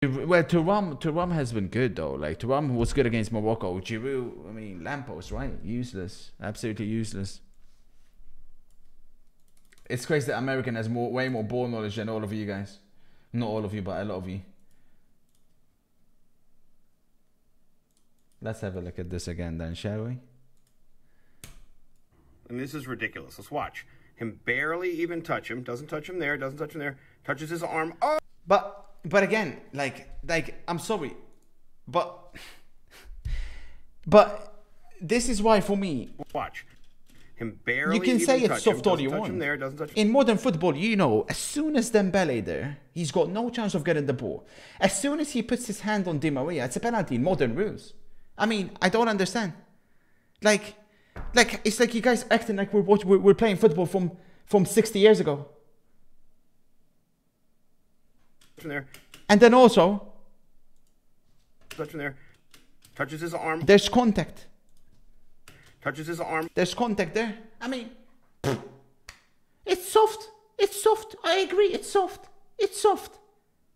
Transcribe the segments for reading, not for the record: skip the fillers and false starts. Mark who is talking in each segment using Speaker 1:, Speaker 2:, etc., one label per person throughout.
Speaker 1: Well, Thuram has been good though. Like Thuram was good against Morocco. Giroud, I mean, lamppost, right? Useless, absolutely useless. It's crazy that American has way more ball knowledge than all of you guys. Not all of you, but a lot of you. Let's have a look at this again then, shall we?
Speaker 2: And this is ridiculous. Let's watch. Him barely even touch him. Doesn't touch him there. Doesn't touch him there. Touches his arm. Oh!
Speaker 1: But again, like I'm sorry, but this is why for me.
Speaker 2: Watch. Him barely.
Speaker 1: You can say it's soft all you
Speaker 2: want.
Speaker 1: want.
Speaker 2: There, doesn't touch him.
Speaker 1: In modern football, you know, as soon as Dembele there, he's got no chance of getting the ball. As soon as he puts his hand on Di Maria, it's a penalty in modern rules. I mean, I don't understand. Like it's like you guys acting like we're playing football from 60 years ago.
Speaker 2: There.
Speaker 1: And then also,
Speaker 2: touch him there. Touches his arm.
Speaker 1: There's contact.
Speaker 2: Touches his arm.
Speaker 1: There's contact there. I mean, it's soft. It's soft. I agree. It's soft. It's soft.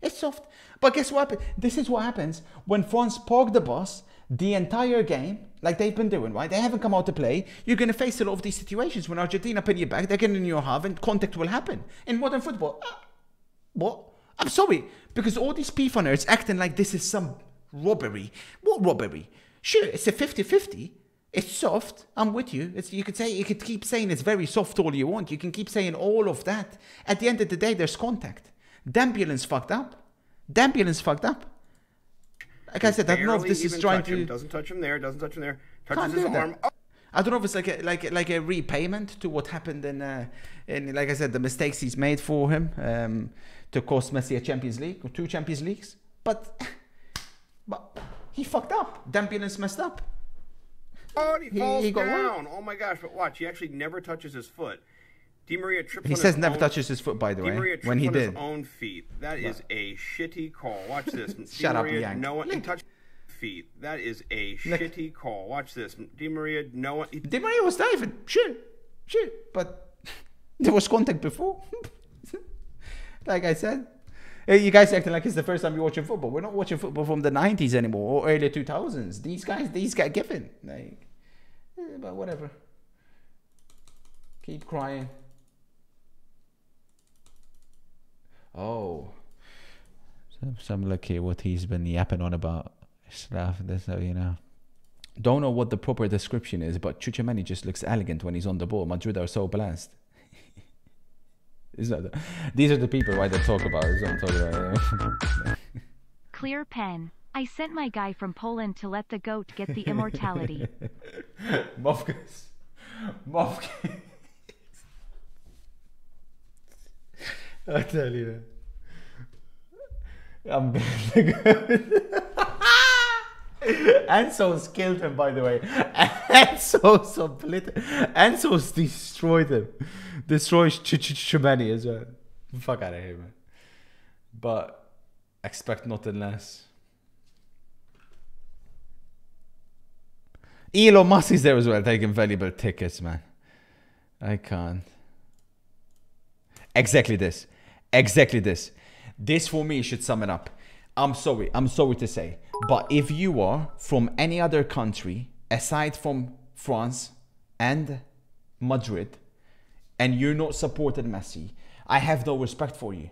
Speaker 1: It's soft. But guess what? This is what happens when France park the bus the entire game, like they've been doing, right? They haven't come out to play. You're going to face a lot of these situations when Argentina pin you back. They're getting in your half and contact will happen. In modern football, what? I'm sorry, because all these FIFA nerds acting like this is some robbery. What robbery? Sure, it's a 50-50. It's soft. I'm with you. You could keep saying it's very soft all you want. You can keep saying all of that. At the end of the day, there's contact. Dambulan's fucked up. Dambulan's fucked up. Like I said, I don't know if this is trying to.
Speaker 2: Doesn't touch him there. Doesn't touch him there. Touches his arm. Oh.
Speaker 1: I don't know if it's like a repayment to what happened in like I said, the mistakes he's made for him to cost Messi a Champions League or 2 Champions Leagues. But he fucked up. Dambulan's messed up.
Speaker 2: Oh, he falls down. Oh my gosh! But watch, he actually never touches his foot. Di Maria trips.
Speaker 1: He says never touches his foot. By the way, when he did,
Speaker 2: his own feet. That is a shitty call. Watch this.
Speaker 1: Shut up, Yank.
Speaker 2: No one touched feet. That is a shitty call. Watch this. Di Maria. No one.
Speaker 1: Di Maria was diving. Sure, but there was contact before. Like I said, you guys acting like it's the first time you're watching football. We're not watching football from the 90s anymore or early 2000s. These guys given. Like, but whatever. Keep crying. Oh, some look here what he's been yapping on about stuff. This, you know. Don't know what the proper description is, but Tchouameni just looks elegant when he's on the ball. Madrid are so blessed. These are the people, right, that talk about it. Is what I'm talking about.
Speaker 3: Clear pen. I sent my guy from Poland to let the goat get the immortality.
Speaker 1: Mofkas. I tell you. I'm Enzo's killed him, by the way. Enzo's destroyed him. Destroys Tchouameni as well. Fuck out of here, man. But expect nothing less. Elon Musk is there as well, taking valuable tickets, man. I can't. Exactly this. This for me should sum it up. I'm sorry to say, but if you are from any other country aside from France and Madrid and you're not supporting Messi, I have no respect for you.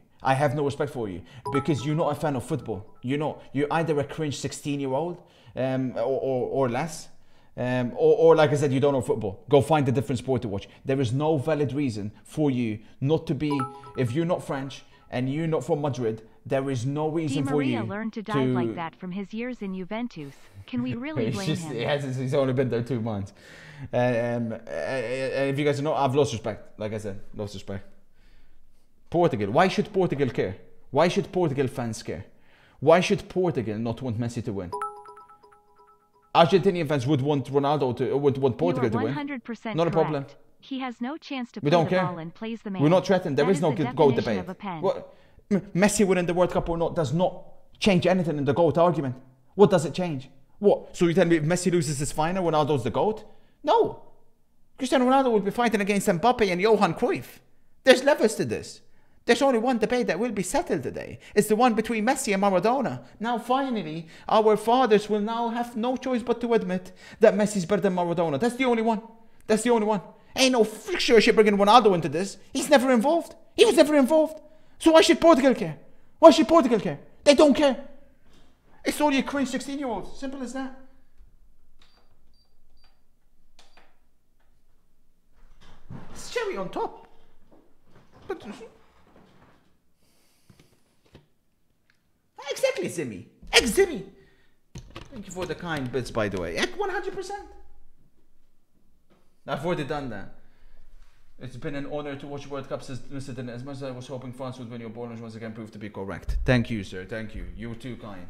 Speaker 1: Because you're not a fan of football. You're either a cringe 16-year-old or less. Or like I said, you don't know football. Go find a different sport to watch. There is no valid reason for you not to be, if you're not French and you're not from Madrid, there is no reason for you
Speaker 3: Di Maria learned to dive like that from his years in Juventus. Can we really blame him?
Speaker 1: He's only been there 2 months. If you guys know, I've lost respect. Like I said, lost respect. Portugal. Why should Portugal care? Why should Portugal fans care? Why should Portugal not want Messi to win? Argentinian fans would want Ronaldo would want Portugal to win.
Speaker 3: 100%
Speaker 1: not a problem.
Speaker 3: He has no chance to
Speaker 1: play
Speaker 3: the
Speaker 1: care.
Speaker 3: ball and plays the man.
Speaker 1: We're not threatened. There is no GOAT debate.
Speaker 3: What?
Speaker 1: Messi winning the World Cup or not does not change anything in the GOAT argument. What does it change? What? So you tell me if Messi loses his final, Ronaldo's the GOAT? No. Cristiano Ronaldo will be fighting against Mbappe and Johan Cruyff. There's levels to this. There's only one debate that will be settled today. It's the one between Messi and Maradona. Now, finally, our fathers will now have no choice but to admit that Messi's better than Maradona. That's the only one. That's the only one. Ain't no sure shit bringing Ronaldo into this. He's never involved. He was never involved. So why should Portugal care? Why should Portugal care? They don't care. It's only a cringe 16-year-old. Simple as that. It's cherry on top. But exactly, Zimmy. Ex-Zimmy. Thank you for the kind bits, by the way. 100%. I've already done that. It's been an honor to watch World Cup since as much as I was hoping France would win. Your bowlers once again proved to be correct. Thank you, sir. Thank you. You were too kind.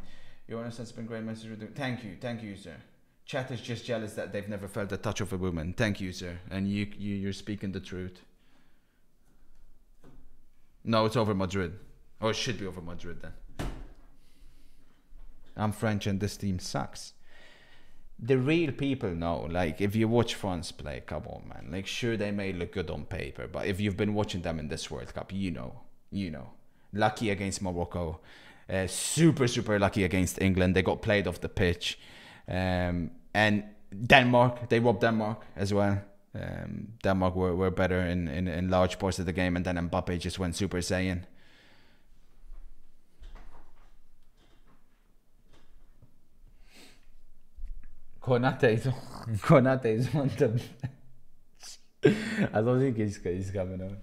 Speaker 1: Your honest has been great message. Thank you. Thank you, sir. Chat is just jealous that they've never felt the touch of a woman. Thank you, sir. And you're speaking the truth. No, it's over Madrid. Or it should be over Madrid then. I'm French and this team sucks. The real people know, like, if you watch France play, come on, man. Like, sure, they may look good on paper, but if you've been watching them in this World Cup, you know. Lucky against Morocco. Super, super lucky against England. They got played off the pitch. And Denmark, they robbed Denmark as well. Denmark were better in large parts of the game, and then Mbappe just went Super Saiyan. Konate is one of them. I don't think he's coming on.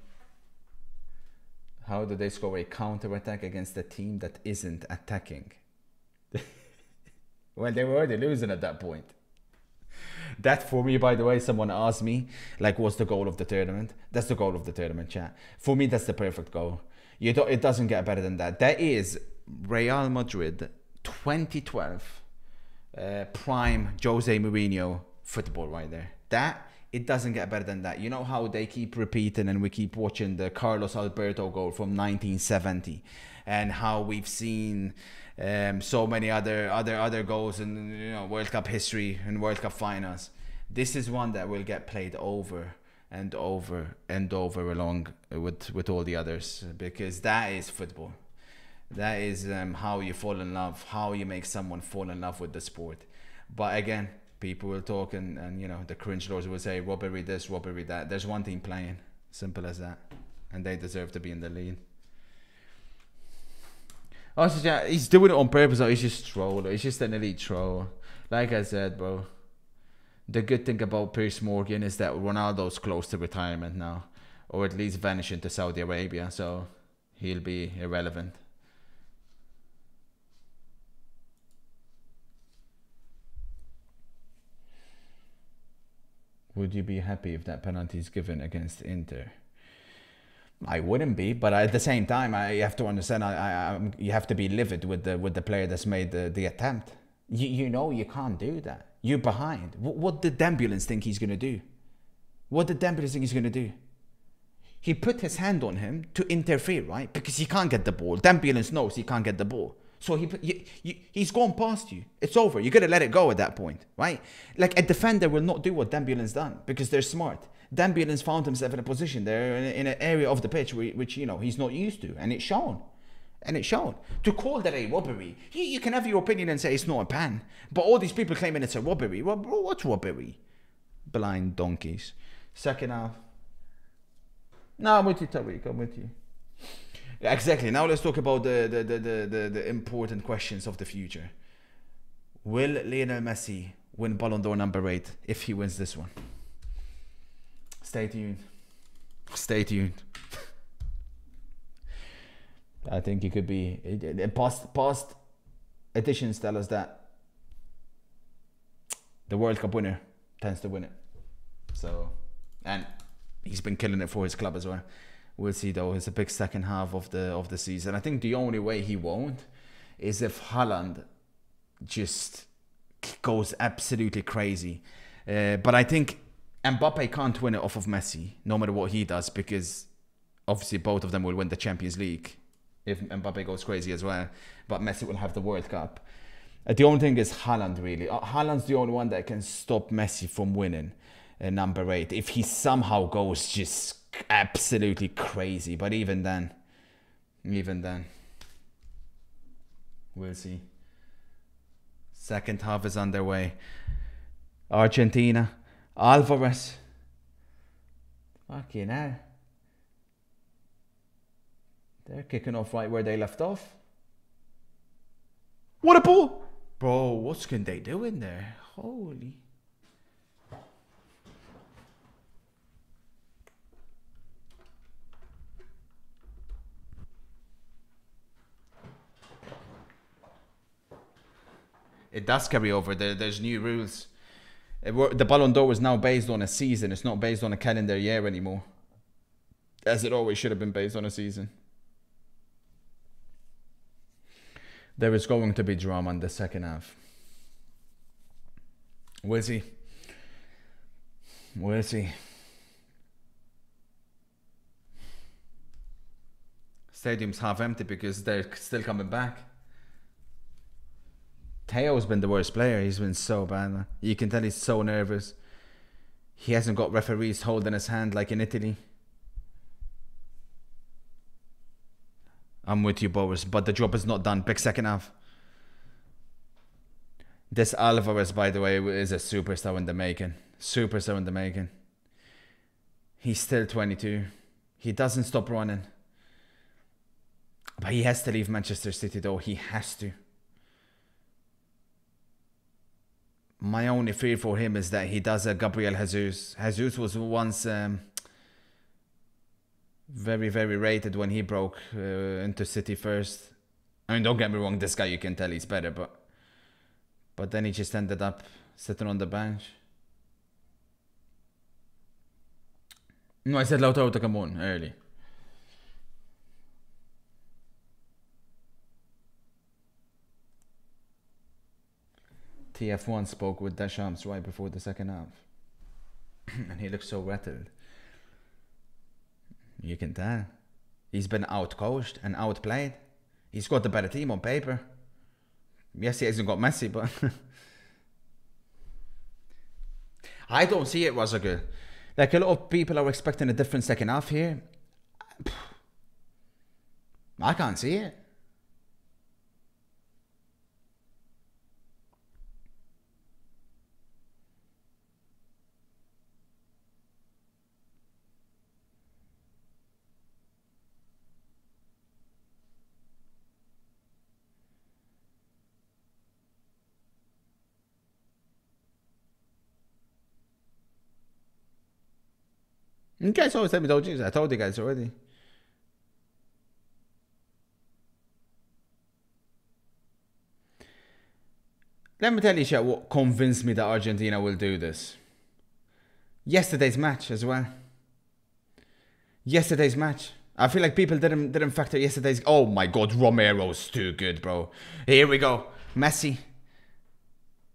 Speaker 1: How do they score a counter-attack against a team that isn't attacking? Well, they were already losing at that point. That, for me, by the way, someone asked me, like, what's the goal of the tournament? That's the goal of the tournament, chat. For me, that's the perfect goal. It doesn't get better than that. That is Real Madrid 2012 prime Jose Mourinho football right there. It doesn't get better than that. You know how they keep repeating and we keep watching the Carlos Alberto goal from 1970, and how we've seen so many other goals in World Cup history and World Cup finals. This is one that will get played over and over and over along with all the others, because that is football. That is how you fall in love, how you make someone fall in love with the sport. But again, people will talk and the cringe lords will say robbery this, robbery that. There's one team playing, simple as that, and they deserve to be in the lead. Also, yeah, he's doing it on purpose, or he's just troll. He's just an elite troll. Like I said, bro, the good thing about Piers Morgan is that Ronaldo's close to retirement now, or at least vanishing to Saudi Arabia, so he'll be irrelevant. Would you be happy if that penalty is given against Inter? I wouldn't be, but at the same time, I have to understand. You have to be livid with the player that's made the attempt. You can't do that. You're behind. What did Dembélé think he's gonna do? What did Dembélé think he's gonna do? He put his hand on him to interfere, right? Because he can't get the ball. Dembélé knows he can't get the ball. So he's gone past you. It's over. You got to let it go at that point, right? Like, a defender will not do what Dembélé's done because they're smart. Dembélé's found himself in a position there in an area of the pitch which he's not used to, and it's shown. And it's shown. To call that a robbery, you can have your opinion and say it's not a ban, but all these people claiming it's a robbery. What's robbery? Blind donkeys. Second half. No, I'm with you, Tariq. I'm with you. Exactly. Now let's talk about the important questions of the future. Will Lionel Messi win Ballon d'Or number 8 if he wins this one? Stay tuned. Stay tuned. I think he could be. Past editions tell us that the World Cup winner tends to win it. So, and he's been killing it for his club as well. We'll see though. It's a big second half of the season. I think the only way he won't is if Haaland just goes absolutely crazy. But I think Mbappe can't win it off of Messi, no matter what he does, because obviously both of them will win the Champions League if Mbappe goes crazy as well. But Messi will have the World Cup. The only thing is Haaland, really. Haaland's the only one that can stop Messi from winning number 8 if he somehow goes just absolutely crazy. But even then, Even then. We'll see. Second half is underway. Argentina. Alvarez. Fucking hell. They're kicking off right where they left off. What a ball! Bro, what can they do in there? Holy. It does carry over. There's new rules. The Ballon d'Or is now based on a season. It's not based on a calendar year anymore. As it always should have been based on a season. There is going to be drama in the second half. We'll see. We'll see. Stadium's half empty because they're still coming back. Teo's been the worst player. He's been so bad, man. You can tell he's so nervous. He hasn't got referees holding his hand like in Italy. I'm with you, Boris, but the job is not done. Big second half. This Alvarez, by the way, is a superstar in the making. Superstar in the making. He's still 22. He doesn't stop running. But he has to leave Manchester City, though. He has to. My only fear for him is that he does a Gabriel Jesus. Jesus was once very, very rated when he broke into City first. I mean, don't get me wrong, this guy, you can tell he's better, but then he just ended up sitting on the bench. No, I said Lautaro to come on early. TF1 spoke with Deschamps right before the second half. And he looks so rattled. You can tell. He's been out-coached and outplayed. He's got the better team on paper. Yes, he hasn't got Messi, but... I don't see it, Razagul. Like, a lot of people are expecting a different second half here. I can't see it. You guys always tell me, don't you? I told you guys already. Let me tell you, chat, what convinced me that Argentina will do this. Yesterday's match as well. Yesterday's match. I feel like people didn't factor yesterday's... Oh my god, Romero's too good, bro. Here we go. Messi.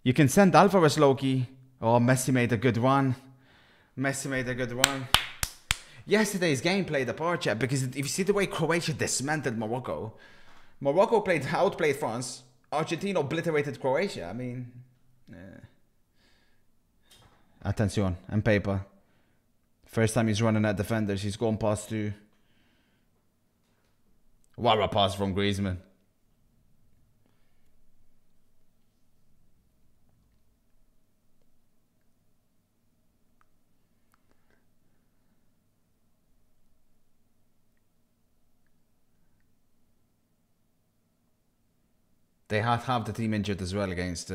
Speaker 1: You can send Alvarez Loki. Oh, Messi made a good run. Messi made a good run. Yesterday's game played a part, chat, because if you see the way Croatia dismantled Morocco, Morocco outplayed France, Argentina obliterated Croatia. I mean, Attention, Mbappe. First time he's running at defenders, he's gone past two. What a pass from Griezmann. They had half the team injured as well against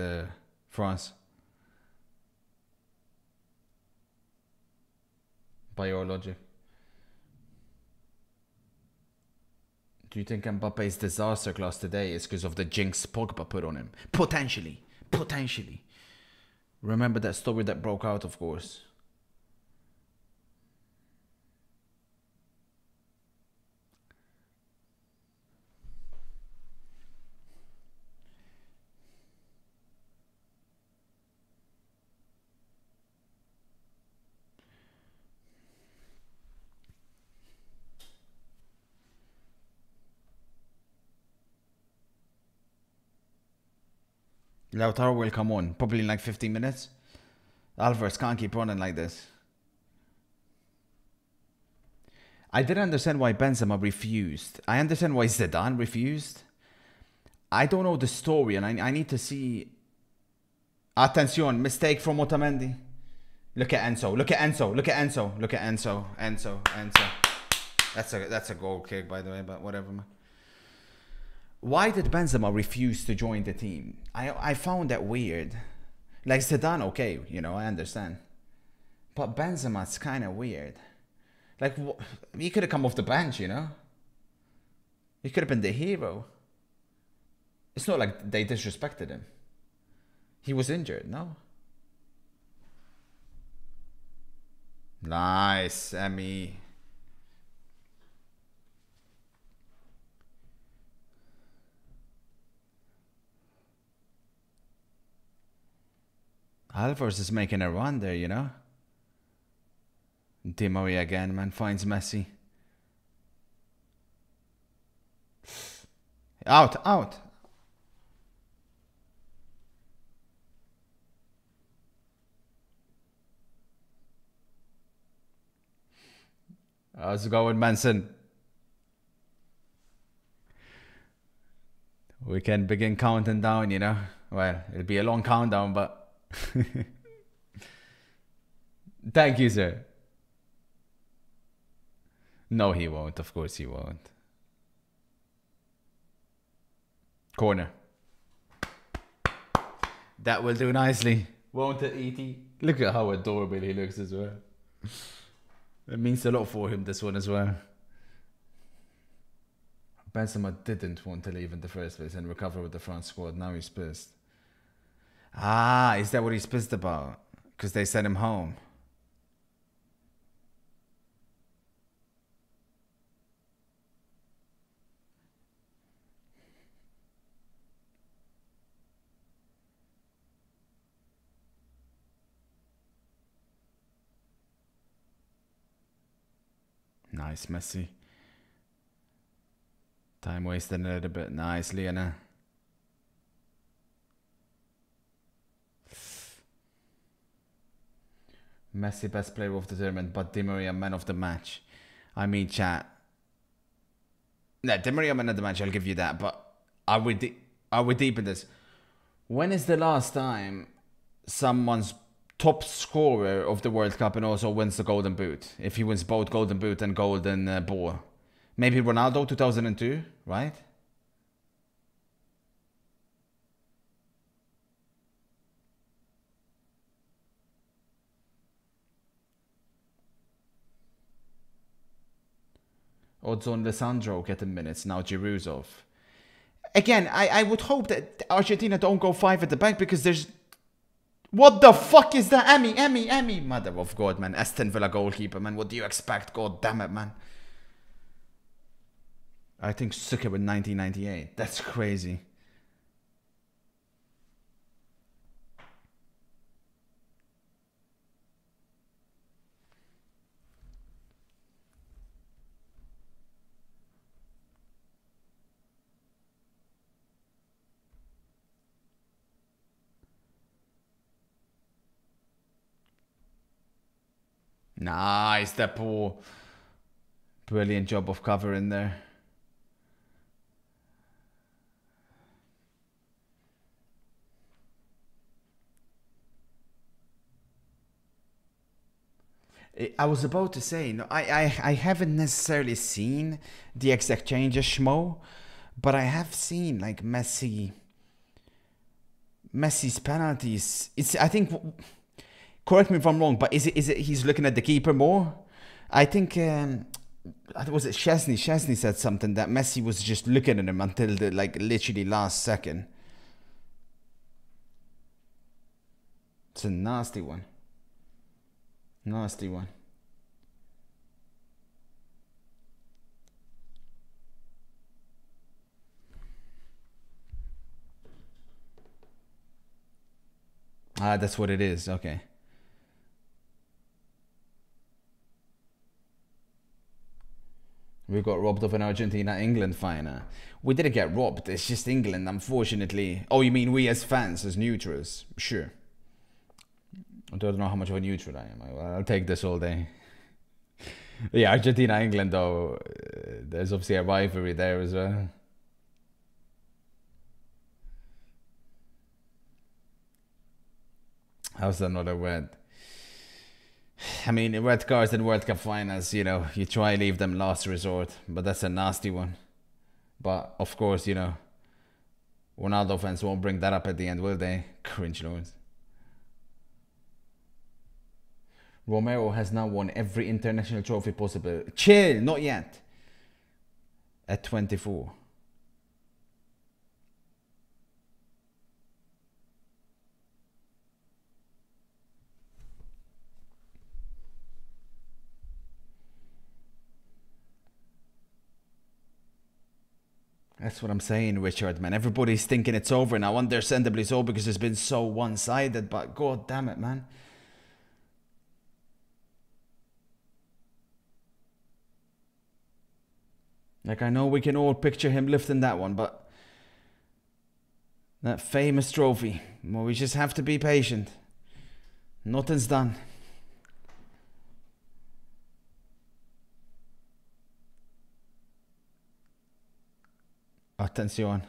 Speaker 1: France. By your logic. Do you think Mbappe's disaster class today is because of the jinx Pogba put on him? Potentially. Potentially. Remember that story that broke out, of course. Lautaro will come on, probably in like 15 minutes. Alvarez can't keep running like this. I didn't understand why Benzema refused. I understand why Zidane refused. I don't know the story, and I need to see. Attention, mistake from Otamendi. Look at Enzo. Look at Enzo. Look at Enzo. Look at Enzo. Enzo. That's a goal kick, by the way, but whatever, man. Why did Benzema refuse to join the team? I found that weird. Like Zidane, okay, you know, I understand. But Benzema's kind of weird. Like, he could have come off the bench, you know? He could have been the hero. It's not like they disrespected him. He was injured, no? Nice, Emmy. Alvarez is making a run there, you know? Di Maria again, man, finds Messi. Out. How's it going, Manson? We can begin counting down, you know? Well, it'll be a long countdown, but... Thank you, sir. No, he won't. Of course he won't. Corner. That will do nicely. Won't it, E.T.? Look at how adorable he looks as well. It means a lot for him, this one as well. Benzema didn't want to leave in the first place and recover with the France squad. Now he's pissed. Ah, is that what he's pissed about? Because they sent him home. Nice, Messi. Time wasted a little bit. Nice, Lionel. Messi best player of the tournament, but Di Maria man of the match. I mean, chat. No, Di Maria man of the match, I'll give you that. But are we deep in this? When is the last time someone's top scorer of the World Cup and also wins the Golden Boot? If he wins both Golden Boot and Golden Ball. Maybe Ronaldo, 2002, right? Odds on Lisandro getting minutes, now Giroud's off. Again, I would hope that Argentina don't go 5 at the back because there's... What the fuck is that? Emmy. Mother of God, man. Aston Villa goalkeeper, man. What do you expect? God damn it, man. I think Suker in 1998. That's crazy. Nice, that poor. Brilliant job of covering there. I was about to say, no, I haven't necessarily seen the exact changes, Schmo, but I have seen like Messi's penalties. I think, correct me if I'm wrong, but is it he's looking at the keeper more? I think was it Chesney? Chesney said something that Messi was just looking at him until the literally last second. It's a nasty one. Nasty one. Ah, that's what it is. Okay. We got robbed of an Argentina-England final. We didn't get robbed. It's just England, unfortunately. Oh, you mean we as fans, as neutrals? Sure. I don't know how much of a neutral I am. I'll take this all day. Yeah, Argentina, England, though, there's obviously a rivalry there as well. How's that another word? I mean, red cards in World Cup finals, you know, you try to leave them last resort, but that's a nasty one. But, of course, you know, Ronaldo fans won't bring that up at the end, will they? Cringe lords. Romero has now won every international trophy possible. Chill, not yet. At 24. That's what I'm saying, Richard, man. Everybody's thinking it's over now, understandably so, because it's been so one-sided, but god damn it, man. Like, I know we can all picture him lifting that one, but that famous trophy, well, we just have to be patient. Nothing's done. Attention.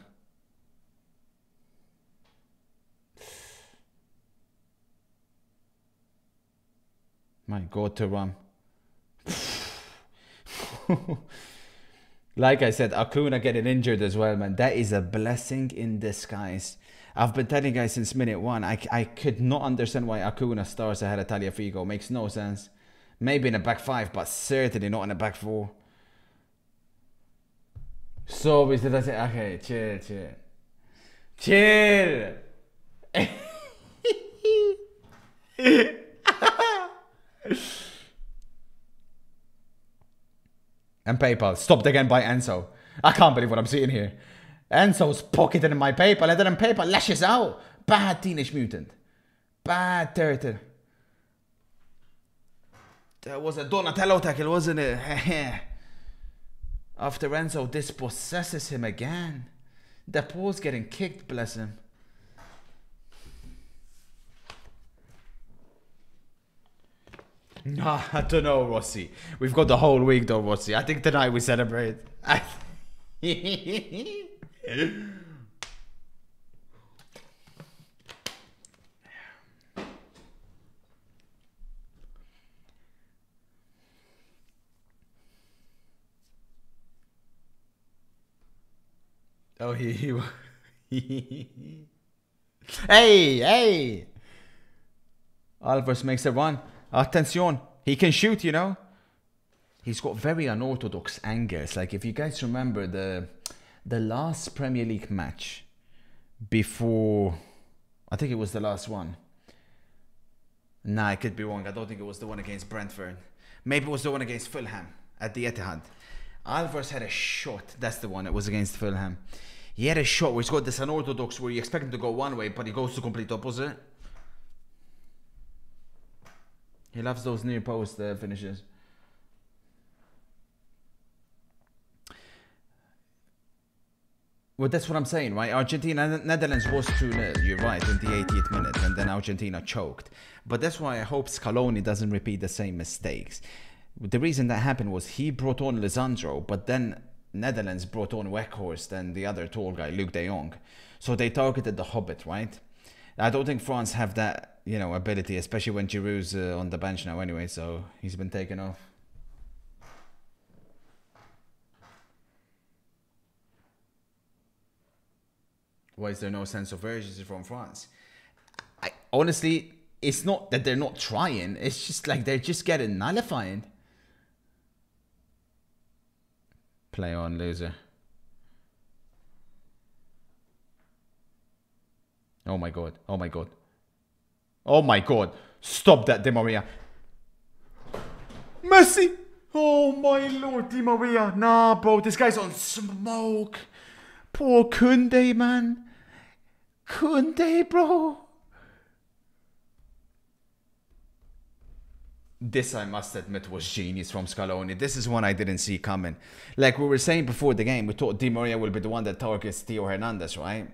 Speaker 1: My god, Thuram. Like I said, Acuna getting injured as well, man. That is a blessing in disguise. I've been telling you guys since minute one, I could not understand why Acuna starts ahead of Tagliafico. Makes no sense. Maybe in a back five, but certainly not in a back four. So, we said, okay, chill. Chill! And PayPal, stopped again by Enzo. I can't believe what I'm seeing here. Enzo's pocketing my PayPal, and then PayPal lashes out. Bad Teenage Mutant. Bad turtle. That was a Donatello tackle, wasn't it? After Enzo dispossesses him again. The pool's getting kicked, bless him. Nah, I don't know, Rossi. We've got the whole week though, Rossi. I think tonight we celebrate. Oh, Hey! Alvarez makes a run. Attention, he can shoot, you know. He's got very unorthodox angles. Like, if you guys remember the last Premier League match before, I think it was the last one. Nah, I could be wrong. I don't think it was the one against Brentford. Maybe it was the one against Fulham at the Etihad. Alvarez had a shot. That's the one. It was against Fulham. He had a shot where he's got this unorthodox where you expect him to go one way, but he goes to complete opposite. He loves those near post finishes. Well, that's what I'm saying, right? Argentina, Netherlands was 2-0, you're right, in the 80th minute, and then Argentina choked. But that's why I hope Scaloni doesn't repeat the same mistakes. The reason that happened was he brought on Lisandro, but then Netherlands brought on Weghorst and the other tall guy, Luc de Jong. So they targeted the Hobbit, right? I don't think France have that, you know, ability, especially when Giroud's on the bench now anyway, so he's been taken off. Why is there no sense of urgency from France? Honestly, it's not that they're not trying, it's just like they're just getting nullified. Play on, loser. Oh my god, oh my god. Oh my god, stop that, Di Maria. Messi! Oh my lord, Di Maria. Nah, bro, this guy's on smoke. Poor Koundé, man. Koundé, bro. This, I must admit, was genius from Scaloni. This is one I didn't see coming. Like we were saying before the game, we thought Di Maria will be the one that targets Theo Hernandez, right?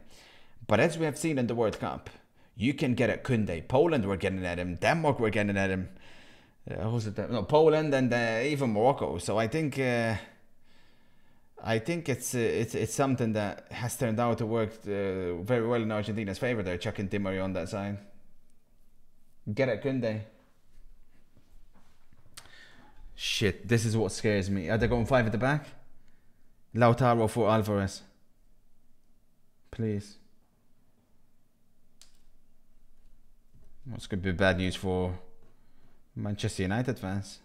Speaker 1: But as we have seen in the World Cup, you can get at Koundé. Poland were getting at him. Denmark were getting at him. Who's it? No, Poland and even Morocco. So I think it's something that has turned out to work very well in Argentina's favor. They're chucking Di Maria on that side. Get it, couldn't they? Shit, this is what scares me. Are they going 5 at the back? Lautaro for Alvarez. Please. What's going to be bad news for Manchester United fans?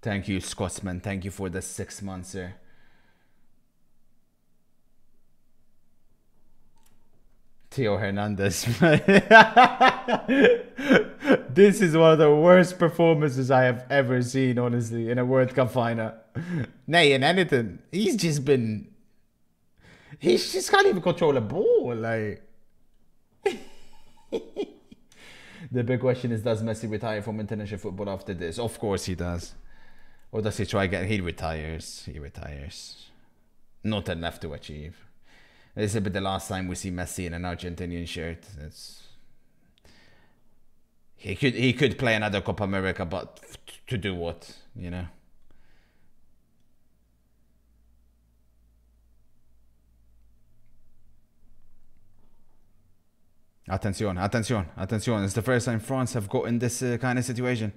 Speaker 1: Thank you, Scotsman. Thank you for the 6 months, sir. Theo Hernandez. This is one of the worst performances I have ever seen, honestly, in a World Cup final. Nay, in anything. He just can't even control a ball, like. The big question is, does Messi retire from international football after this? Of course he does. Or does he try again? He retires. He retires. Nothing left to achieve. This will be the last time we see Messi in an Argentinian shirt. He could play another Copa America, but to do what, you know? Attention, attention, attention. It's the first time France have got in this kind of situation.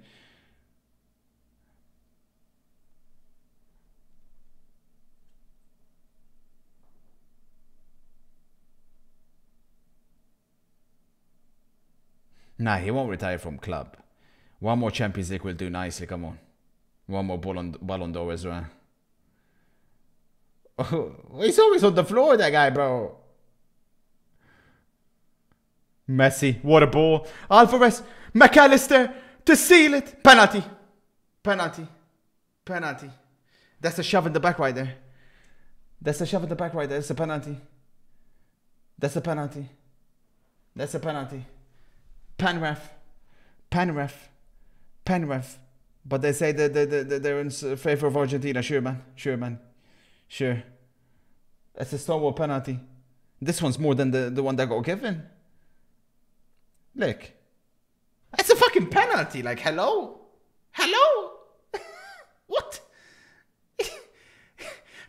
Speaker 1: Nah, he won't retire from club. One more Champions League will do nicely, come on. One more Ballon d'Or as well. Oh, he's always on the floor, that guy, bro. Messi, what a ball. Alvarez, McAllister to seal it. Penalty. Penalty. Penalty. That's a shove in the back right there. That's a shove in the back right there. That's a penalty. That's a penalty. That's a penalty. Pen ref. Pen ref. Pen ref. But they say that they're in favor of Argentina. Sure, man. Sure, man. Sure. That's a Stonewall penalty. This one's more than the one that got given. Look. That's a fucking penalty. Like, hello? Hello? What?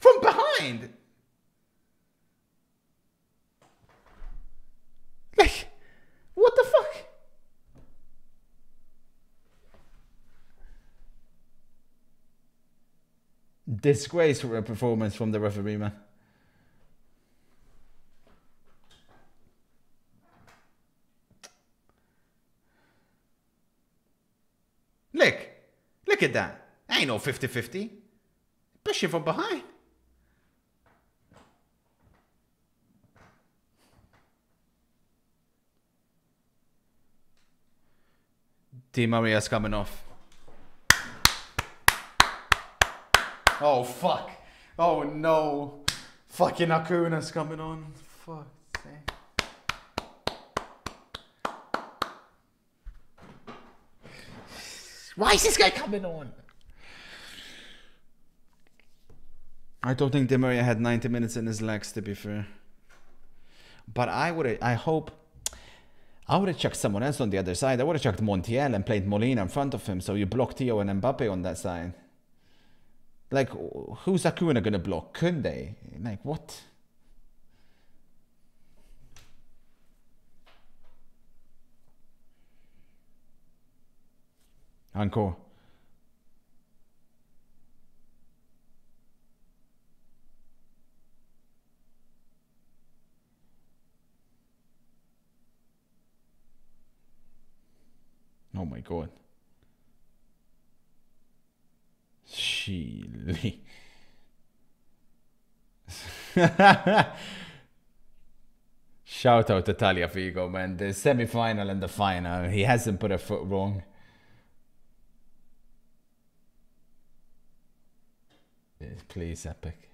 Speaker 1: From behind. Like, what the fuck? Disgrace for a performance from the referee, man. Look at that. Ain't no 50-50. Push it from behind. Di Maria's coming off. Oh, fuck. Oh, no. Fucking Acuna's coming on. Fuck. Why is this guy coming on? I don't think Di Maria had 90 minutes in his legs, to be fair. But I would have chucked someone else on the other side. I would have chucked Montiel and played Molina in front of him, so you block Theo and Mbappe on that side. Like, who's Acuna gonna block? Couldn't they? Like, what? Encore. Oh my god. Chile. Shout out to Tagliafico, man. The semi-final and the final. He hasn't put a foot wrong. Please, epic.